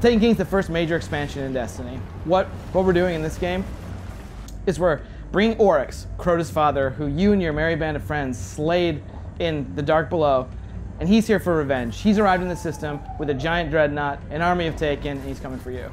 Taken King is the first major expansion in Destiny. What we're doing in this game is we're bringing Oryx, Crota's father, who you and your merry band of friends slayed in the Dark Below, and he's here for revenge. He's arrived in the system with a giant dreadnought, an army of Taken, and he's coming for you.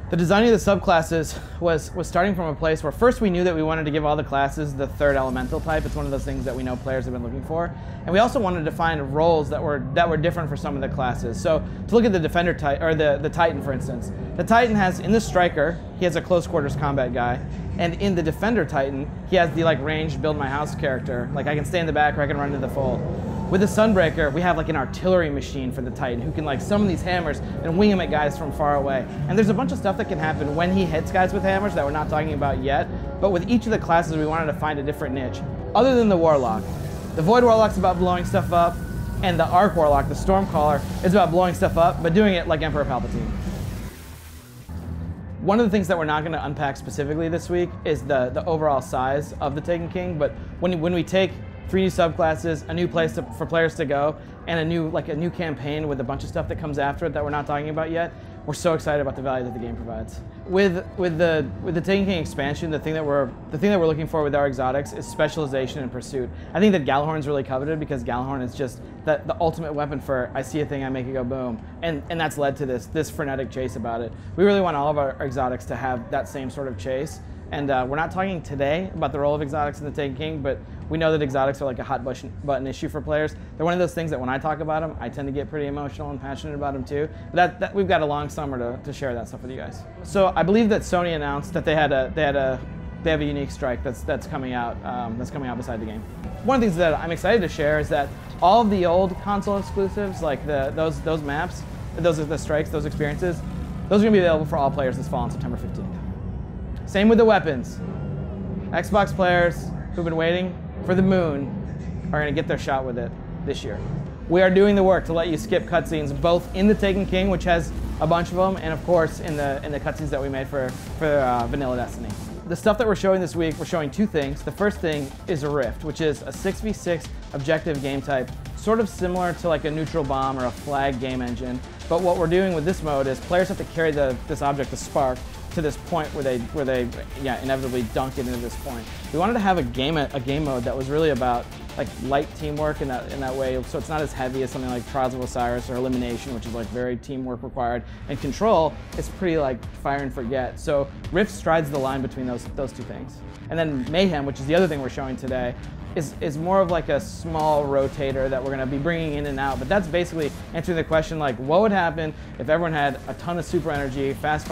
The designing of the subclasses was starting from a place where first we knew that we wanted to give all the classes the third elemental type. It's one of those things that we know players have been looking for. And we also wanted to find roles that were different for some of the classes. So to look at the Defender or the Titan, for instance. The Titan has, in the Striker, he has a close quarters combat guy. And in the Defender Titan, he has the ranged build my house character. Like I can stay in the back or I can run to the fold. With the Sunbreaker, we have an artillery machine for the Titan who can summon these hammers and wing them at guys from far away. And there's a bunch of stuff that can happen when he hits guys with hammers that we're not talking about yet. But with each of the classes, we wanted to find a different niche. Other than the Warlock. The Void Warlock's about blowing stuff up, and the Arc Warlock, the Stormcaller, is about blowing stuff up, but doing it like Emperor Palpatine. One of the things that we're not going to unpack specifically this week is the overall size of the Taken King, but when we take 3 new subclasses, a new place for players to go, and a new campaign with a bunch of stuff that comes after it that we're not talking about yet, we're so excited about the value that the game provides. With the Taken King expansion, the thing that we're looking for with our exotics is specialization and pursuit. I think that Gjallarhorn's really coveted because Gjallarhorn is just the ultimate weapon for I see a thing, I make it go boom, and that's led to this frenetic chase about it. We really want all of our exotics to have that same sort of chase. And we're not talking today about the role of exotics in the Taken King, but we know that exotics are a hot button issue for players. They're one of those things that when I talk about them, I tend to get pretty emotional and passionate about them too. But we've got a long summer to share that stuff with you guys. So I believe that Sony announced that they have a unique strike that's coming out beside the game. One of the things that I'm excited to share is that all of the old console exclusives, like those maps, those are the strikes, those experiences, those are going to be available for all players this fall on September 15th. Same with the weapons. Xbox players who've been waiting for the moon are going to get their shot with it this year. We are doing the work to let you skip cutscenes both in the Taken King, which has a bunch of them, and of course in the cutscenes that we made for Vanilla Destiny. The stuff that we're showing this week, we're showing 2 things. The first thing is a Rift, which is a 6v6 objective game type, sort of similar to a neutral bomb or a flag game engine. But what we're doing with this mode is players have to carry this object, the Spark, to this point where they inevitably dunk it into this point. We wanted to have a game mode that was really about light teamwork in that way, so it's not as heavy as something like Trials of Osiris or Elimination, which is very teamwork required, and Control is pretty fire and forget. So Rift strides the line between those 2 things. And then Mayhem, which is the other thing we're showing today, is more of a small rotator that we're going to be bringing in and out. But that's basically answering the question what would happen if everyone had a ton of super energy, fast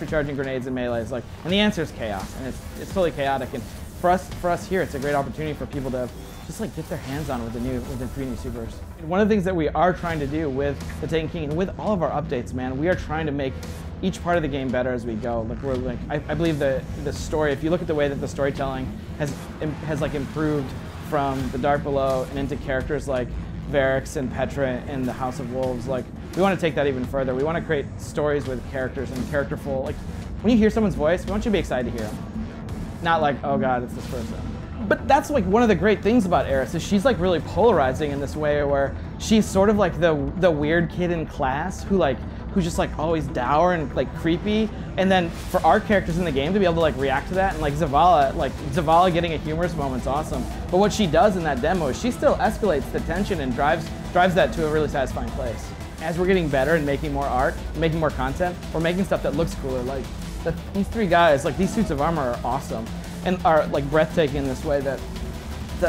recharging grenades and melees? And the answer is chaos, and it's totally chaotic. And for us here, it's a great opportunity for people to just get their hands on with the 3 new supers. One of the things that we are trying to do with the Taken King and with all of our updates, man, we are trying to make each part of the game better as we go. I believe the story, if you look at the way that the storytelling has improved from the Dark Below and into characters like Varix and Petra in the House of Wolves, we want to take that even further. We want to create stories with characters and characterful. When you hear someone's voice, we want you to be excited to hear them. Not oh God, it's this person. But that's one of the great things about Eris is she's really polarizing in this way where she's sort of the weird kid in class who's just always dour and creepy, and then for our characters in the game to be able to react to that, and Zavala getting a humorous moment's awesome. But what she does in that demo is she still escalates the tension and drives that to a really satisfying place. As we're getting better and making more art, making more content, we're making stuff that looks cooler. These 3 guys, these suits of armor are awesome and are breathtaking in this way that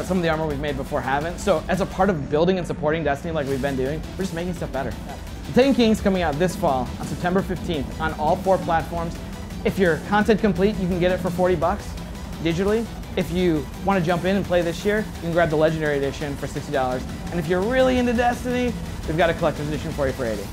some of the armor we've made before haven't. So as a part of building and supporting Destiny like we've been doing, we're just making stuff better. The Taken King's coming out this fall on September 15th on all 4 platforms. If you're content complete, you can get it for $40 digitally. If you want to jump in and play this year, you can grab the Legendary Edition for $60. And if you're really into Destiny, we've got a collector's edition for you for $80.